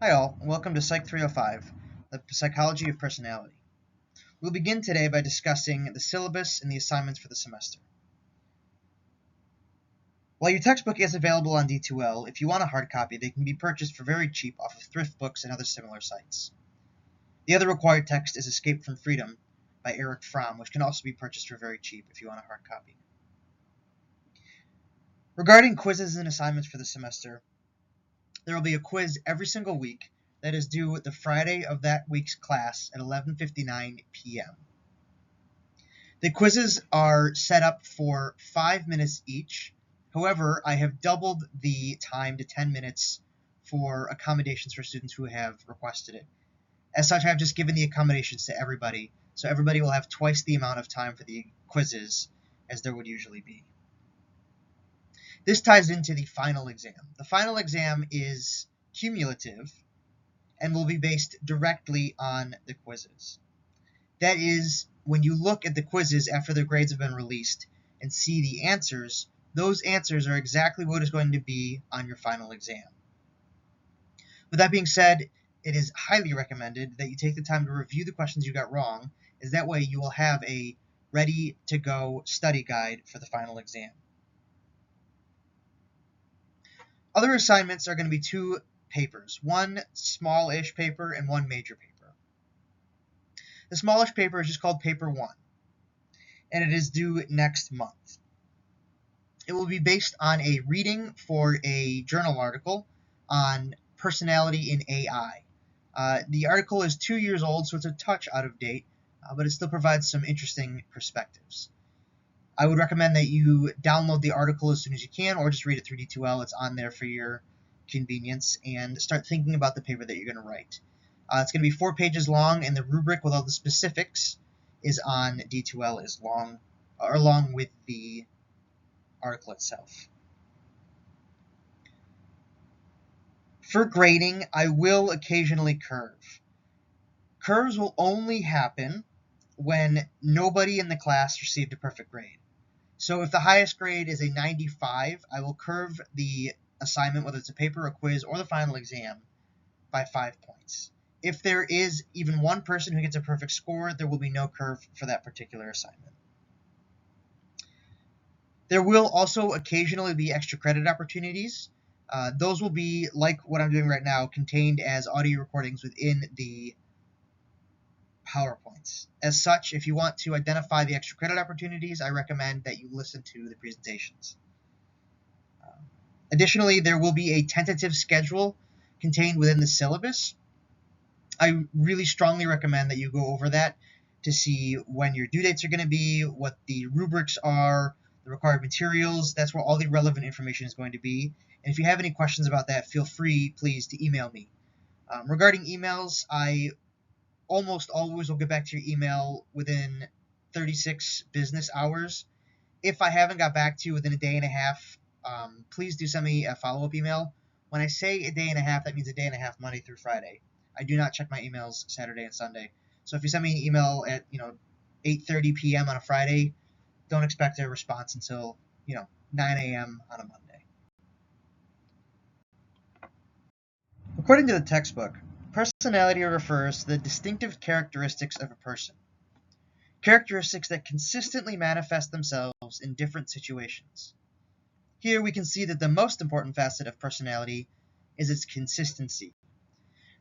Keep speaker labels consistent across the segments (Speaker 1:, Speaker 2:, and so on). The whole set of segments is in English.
Speaker 1: Hi all, and welcome to Psych 305, the Psychology of Personality. We'll begin today by discussing the syllabus and the assignments for the semester. While your textbook is available on D2L, if you want a hard copy, they can be purchased for very cheap off of thrift books and other similar sites. The other required text is Escape from Freedom by Erich Fromm, which can also be purchased for very cheap if you want a hard copy. Regarding quizzes and assignments for the semester, there will be a quiz every single week that is due the Friday of that week's class at 11:59 p.m. The quizzes are set up for 5 minutes each. However, I have doubled the time to 10 minutes for accommodations for students who have requested it. As such, I've just given the accommodations to everybody, so everybody will have twice the amount of time for the quizzes as there would usually be. This ties into the final exam. The final exam is cumulative and will be based directly on the quizzes. That is, when you look at the quizzes after their grades have been released and see the answers, those answers are exactly what is going to be on your final exam. With that being said, it is highly recommended that you take the time to review the questions you got wrong, as that way you will have a ready-to-go study guide for the final exam. Other assignments are going to be 2 papers, one small-ish paper and one major paper. The smallish paper is just called Paper 1, and it is due next month. It will be based on a reading for a journal article on personality in AI. The article is 2 years old, so it's a touch out of date, but it still provides some interesting perspectives. I would recommend that you download the article as soon as you can, or just read it through D2L. It's on there for your convenience, and start thinking about the paper that you're going to write. It's going to be 4 pages long, and the rubric with all the specifics is on D2L along with the article itself. For grading, I will occasionally curve. Curves will only happen when nobody in the class received a perfect grade. So if the highest grade is a 95, I will curve the assignment, whether it's a paper, a quiz, or the final exam, by 5 points. If there is even one person who gets a perfect score, there will be no curve for that particular assignment. There will also occasionally be extra credit opportunities. Those will be, like what I'm doing right now, contained as audio recordings within the PowerPoints. As such, if you want to identify the extra credit opportunities, I recommend that you listen to the presentations. Additionally, there will be a tentative schedule contained within the syllabus. I really strongly recommend that you go over that to see when your due dates are going to be, what the rubrics are, the required materials. That's where all the relevant information is going to be. And if you have any questions about that, feel free, please, to email me. Regarding emails, I almost always will get back to your email within 36 business hours. If I haven't got back to you within a day and a half, please do send me a follow-up email. When I say a day and a half, that means a day and a half Monday through Friday. I do not check my emails Saturday and Sunday. So if you send me an email at 8:30 p.m. on a Friday, don't expect a response until 9 a.m. on a Monday. According to the textbook, personality refers to the distinctive characteristics of a person. Characteristics that consistently manifest themselves in different situations. Here we can see that the most important facet of personality is its consistency.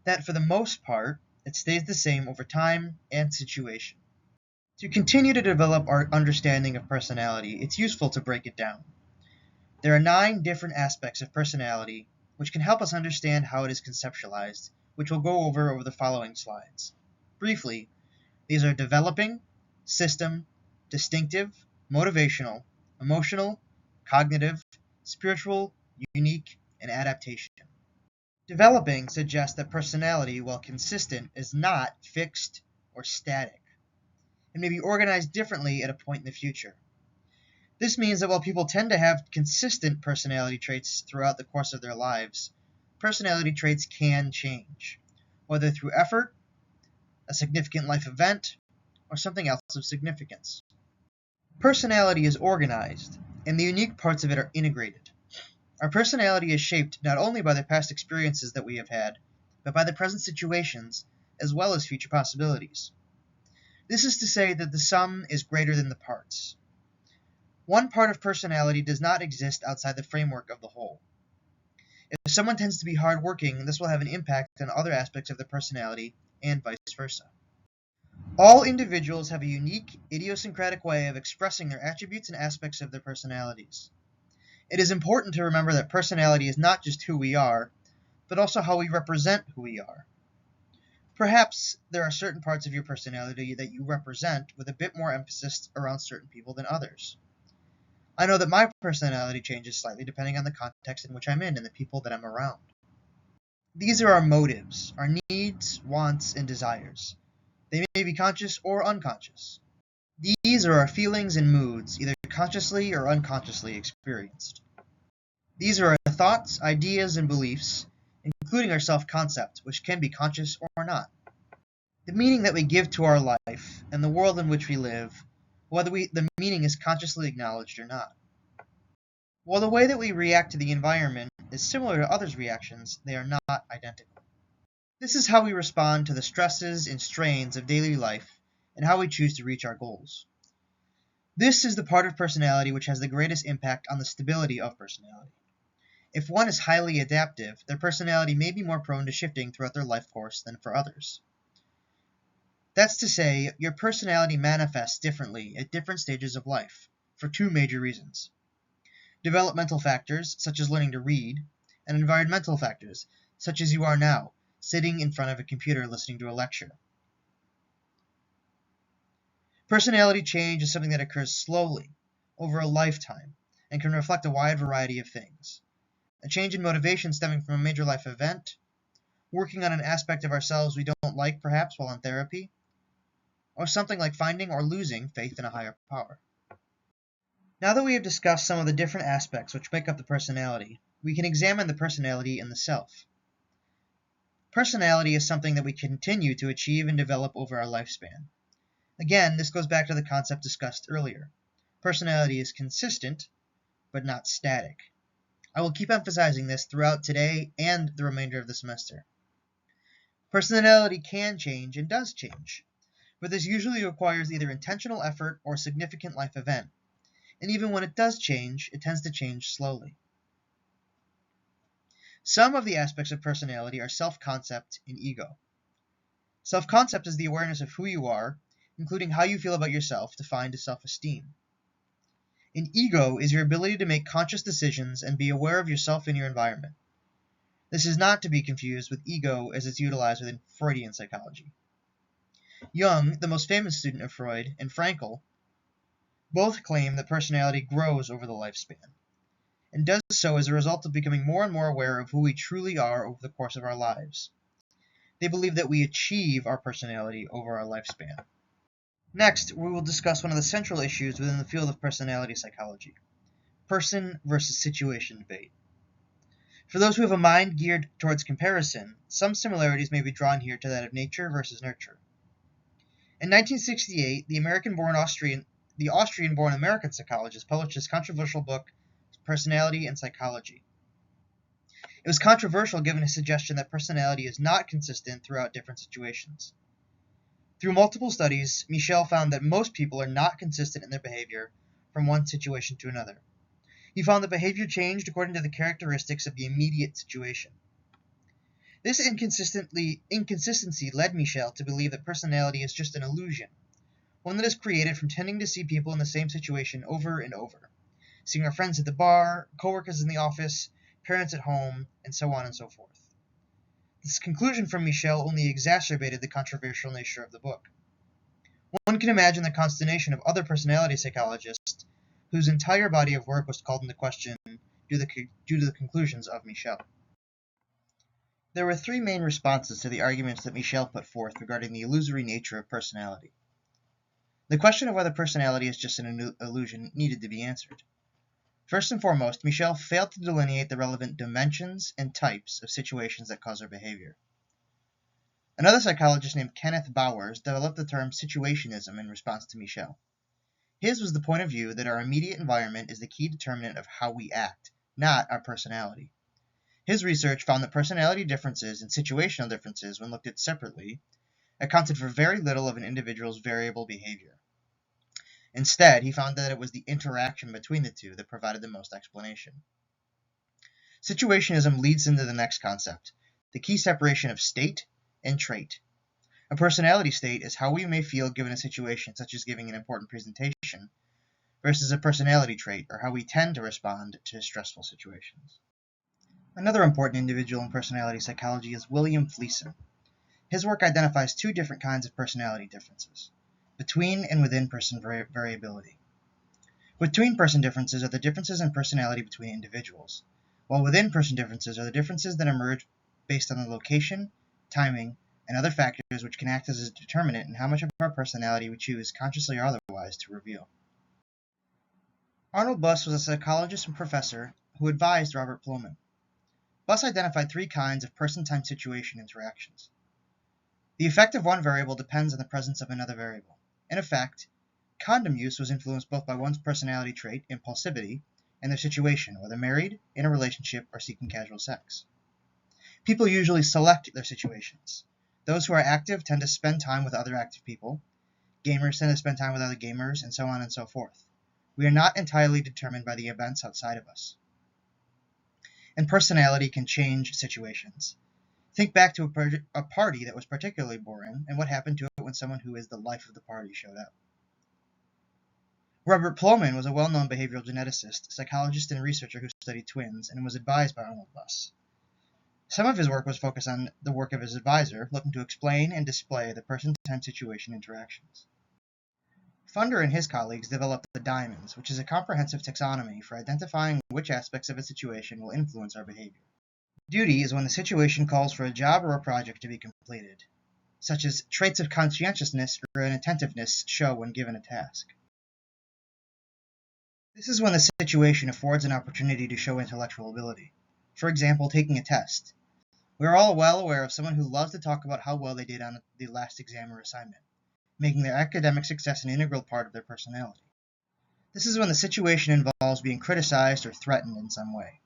Speaker 1: That for the most part, it stays the same over time and situation. To continue to develop our understanding of personality, it's useful to break it down. There are 9 different aspects of personality which can help us understand how it is conceptualized, which we'll go over the following slides. Briefly, these are developing, system, distinctive, motivational, emotional, cognitive, spiritual, unique, and adaptation. Developing suggests that personality, while consistent, is not fixed or static, and may be organized differently at a point in the future. This means that while people tend to have consistent personality traits throughout the course of their lives, personality traits can change, whether through effort, a significant life event, or something else of significance. Personality is organized, and the unique parts of it are integrated. Our personality is shaped not only by the past experiences that we have had, but by the present situations as well as future possibilities. This is to say that the sum is greater than the parts. One part of personality does not exist outside the framework of the whole. If someone tends to be hardworking, this will have an impact on other aspects of their personality, and vice versa. All individuals have a unique, idiosyncratic way of expressing their attributes and aspects of their personalities. It is important to remember that personality is not just who we are, but also how we represent who we are. Perhaps there are certain parts of your personality that you represent with a bit more emphasis around certain people than others. I know that my personality changes slightly depending on the context in which I'm in and the people that I'm around. These are our motives, our needs, wants, and desires. They may be conscious or unconscious. These are our feelings and moods, either consciously or unconsciously experienced. These are our thoughts, ideas, and beliefs, including our self-concept, which can be conscious or not. The meaning that we give to our life and the world in which we live, whether the meaning is consciously acknowledged or not. While the way that we react to the environment is similar to others' reactions, they are not identical. This is how we respond to the stresses and strains of daily life and how we choose to reach our goals. This is the part of personality which has the greatest impact on the stability of personality. If one is highly adaptive, their personality may be more prone to shifting throughout their life course than for others. That's to say, your personality manifests differently at different stages of life, for two major reasons. Developmental factors, such as learning to read, and environmental factors, such as you are now, sitting in front of a computer listening to a lecture. Personality change is something that occurs slowly, over a lifetime, and can reflect a wide variety of things. A change in motivation stemming from a major life event, working on an aspect of ourselves we don't like perhaps while in therapy, or something like finding or losing faith in a higher power. Now that we have discussed some of the different aspects which make up the personality, we can examine the personality in the self. Personality is something that we continue to achieve and develop over our lifespan. Again, this goes back to the concept discussed earlier. Personality is consistent, but not static. I will keep emphasizing this throughout today and the remainder of the semester. Personality can change and does change, but this usually requires either intentional effort or a significant life event. And even when it does change, it tends to change slowly. Some of the aspects of personality are self-concept and ego. Self-concept is the awareness of who you are, including how you feel about yourself, defined as self-esteem. And ego is your ability to make conscious decisions and be aware of yourself and your environment. This is not to be confused with ego as it's utilized within Freudian psychology. Jung, the most famous student of Freud, and Frankl both claim that personality grows over the lifespan, and does so as a result of becoming more and more aware of who we truly are over the course of our lives. They believe that we achieve our personality over our lifespan. Next, we will discuss one of the central issues within the field of personality psychology: person versus situation debate. For those who have a mind geared towards comparison, some similarities may be drawn here to that of nature versus nurture. In 1968, the Austrian-born American psychologist published his controversial book, Personality and Psychology. It was controversial given his suggestion that personality is not consistent throughout different situations. Through multiple studies, Michel found that most people are not consistent in their behavior from one situation to another. He found that behavior changed according to the characteristics of the immediate situation. This inconsistency led Michel to believe that personality is just an illusion, one that is created from tending to see people in the same situation over and over, seeing our friends at the bar, coworkers in the office, parents at home, and so on and so forth. This conclusion from Michel only exacerbated the controversial nature of the book. One can imagine the consternation of other personality psychologists whose entire body of work was called into question due to the conclusions of Michel. There were three main responses to the arguments that Michel put forth regarding the illusory nature of personality. The question of whether personality is just an illusion needed to be answered. First and foremost, Michel failed to delineate the relevant dimensions and types of situations that cause our behavior. Another psychologist named Kenneth Bowers developed the term situationism in response to Michel. His was the point of view that our immediate environment is the key determinant of how we act, not our personality. His research found that personality differences and situational differences, when looked at separately, accounted for very little of an individual's variable behavior. Instead, he found that it was the interaction between the two that provided the most explanation. Situationism leads into the next concept, the key separation of state and trait. A personality state is how we may feel given a situation, such as giving an important presentation, versus a personality trait, or how we tend to respond to stressful situations. Another important individual in personality psychology is William Fleason. His work identifies two different kinds of personality differences, between and within person variability. Between person differences are the differences in personality between individuals, while within person differences are the differences that emerge based on the location, timing, and other factors which can act as a determinant in how much of our personality we choose, consciously or otherwise, to reveal. Arnold Buss was a psychologist and professor who advised Robert Plomin. Buss identified three kinds of person-time-situation interactions. The effect of one variable depends on the presence of another variable. In effect, condom use was influenced both by one's personality trait, impulsivity, and their situation, whether married, in a relationship, or seeking casual sex. People usually select their situations. Those who are active tend to spend time with other active people. Gamers tend to spend time with other gamers, and so on and so forth. We are not entirely determined by the events outside of us. And personality can change situations. Think back to a party that was particularly boring, and what happened to it when someone who is the life of the party showed up. Robert Plomin was a well-known behavioral geneticist, psychologist, and researcher who studied twins, and was advised by Arnold Buss. Some of his work was focused on the work of his advisor, looking to explain and display the person-time situation interactions. Funder and his colleagues developed the diamonds, which is a comprehensive taxonomy for identifying which aspects of a situation will influence our behavior. Duty is when the situation calls for a job or a project to be completed, such as traits of conscientiousness or an attentiveness show when given a task. This is when the situation affords an opportunity to show intellectual ability. For example, taking a test. We are all well aware of someone who loves to talk about how well they did on the last exam or assignment, making their academic success an integral part of their personality. This is when the situation involves being criticized or threatened in some way.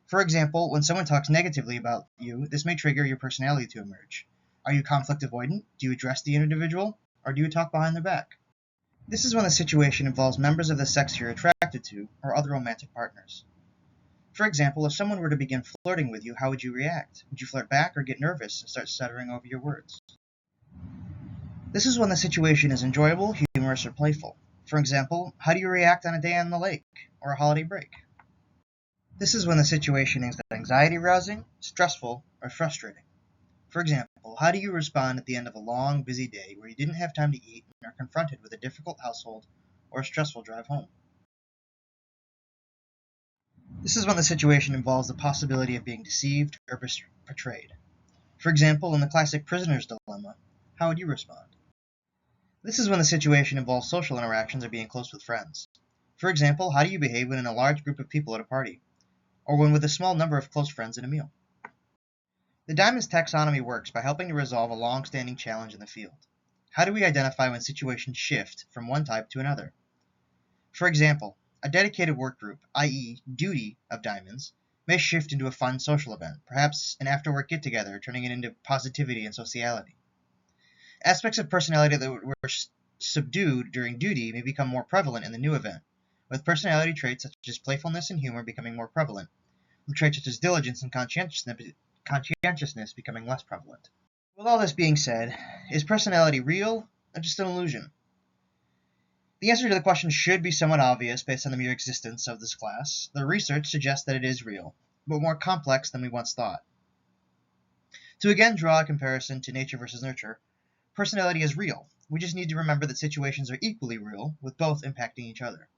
Speaker 1: For example, when someone talks negatively about you, this may trigger your personality to emerge. Are you conflict avoidant? Do you address the individual? Or do you talk behind their back? This is when the situation involves members of the sex you're attracted to or other romantic partners. For example, if someone were to begin flirting with you, how would you react? Would you flirt back or get nervous and start stuttering over your words? This is when the situation is enjoyable, humorous, or playful. For example, how do you react on a day on the lake or a holiday break? This is when the situation is anxiety-arousing, stressful, or frustrating. For example, how do you respond at the end of a long, busy day where you didn't have time to eat and are confronted with a difficult household or a stressful drive home? This is when the situation involves the possibility of being deceived or betrayed. For example, in the classic prisoner's dilemma, how would you respond? This is when the situation involves social interactions or being close with friends. For example, how do you behave when in a large group of people at a party, or when with a small number of close friends at a meal? The Diamond's taxonomy works by helping to resolve a long-standing challenge in the field. How do we identify when situations shift from one type to another? For example, a dedicated work group, i.e. duty of diamonds, may shift into a fun social event, perhaps an after-work get-together, turning it into positivity and sociality. Aspects of personality that were subdued during duty may become more prevalent in the new event, with personality traits such as playfulness and humor becoming more prevalent, and traits such as diligence and conscientiousness becoming less prevalent. With all this being said, is personality real or just an illusion? The answer to the question should be somewhat obvious based on the mere existence of this class. The research suggests that it is real, but more complex than we once thought. To again draw a comparison to nature versus nurture, personality is real. We just need to remember that situations are equally real, with both impacting each other.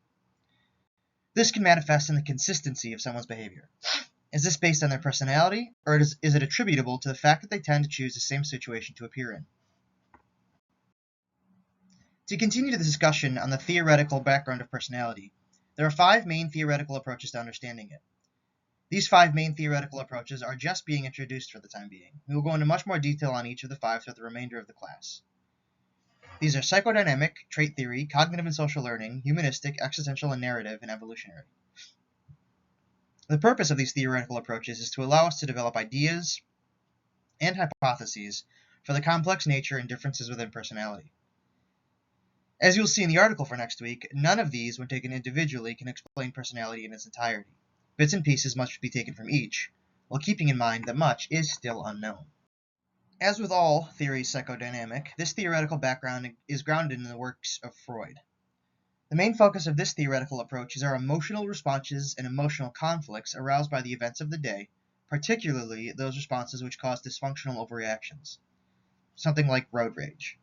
Speaker 1: This can manifest in the consistency of someone's behavior. Is this based on their personality, or is it attributable to the fact that they tend to choose the same situation to appear in? To continue the discussion on the theoretical background of personality, there are 5 main theoretical approaches to understanding it. These 5 main theoretical approaches are just being introduced for the time being. We will go into much more detail on each of the 5 throughout the remainder of the class. These are psychodynamic, trait theory, cognitive and social learning, humanistic, existential and narrative, and evolutionary. The purpose of these theoretical approaches is to allow us to develop ideas and hypotheses for the complex nature and differences within personality. As you'll see in the article for next week, none of these, when taken individually, can explain personality in its entirety. Bits and pieces must be taken from each, while keeping in mind that much is still unknown. As with all theories psychodynamic, this theoretical background is grounded in the works of Freud. The main focus of this theoretical approach is our emotional responses and emotional conflicts aroused by the events of the day, particularly those responses which cause dysfunctional overreactions, something like road rage.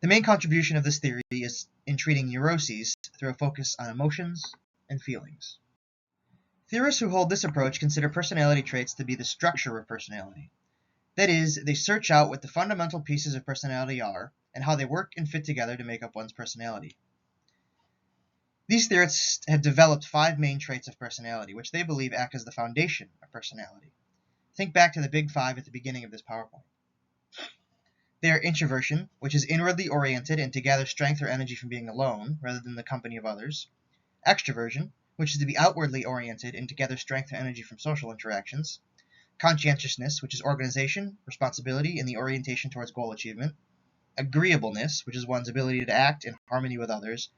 Speaker 1: The main contribution of this theory is in treating neuroses through a focus on emotions and feelings. Theorists who hold this approach consider personality traits to be the structure of personality. That is, they search out what the fundamental pieces of personality are and how they work and fit together to make up one's personality. These theorists have developed 5 main traits of personality, which they believe act as the foundation of personality. Think back to the big 5 at the beginning of this PowerPoint. They are introversion, which is inwardly oriented and to gather strength or energy from being alone, rather than the company of others. Extroversion, which is to be outwardly oriented and to gather strength or energy from social interactions. Conscientiousness, which is organization, responsibility, and the orientation towards goal achievement. Agreeableness, which is one's ability to act in harmony with others.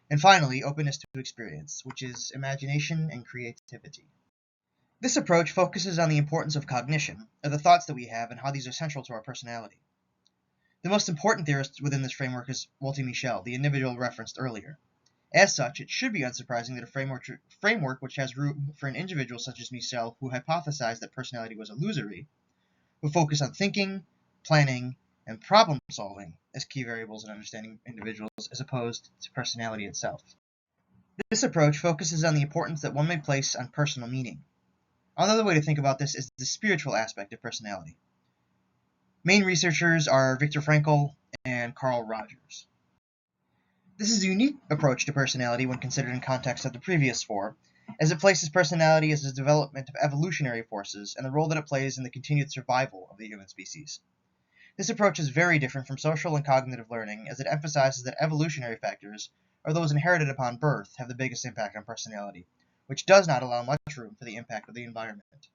Speaker 1: And finally, openness to experience, which is imagination and creativity. This approach focuses on the importance of cognition, or the thoughts that we have and how these are central to our personality. The most important theorist within this framework is Walter Mischel, the individual referenced earlier. As such, it should be unsurprising that a framework which has room for an individual such as Mischel, who hypothesized that personality was illusory, would focus on thinking, planning, and problem solving as key variables in understanding individuals as opposed to personality itself. This approach focuses on the importance that one may place on personal meaning. Another way to think about this is the spiritual aspect of personality. Main researchers are Viktor Frankl and Carl Rogers. This is a unique approach to personality when considered in context of the previous 4, as it places personality as a development of evolutionary forces and the role that it plays in the continued survival of the human species. This approach is very different from social and cognitive learning, as it emphasizes that evolutionary factors, or those inherited upon birth, have the biggest impact on personality, which does not allow much room for the impact of the environment.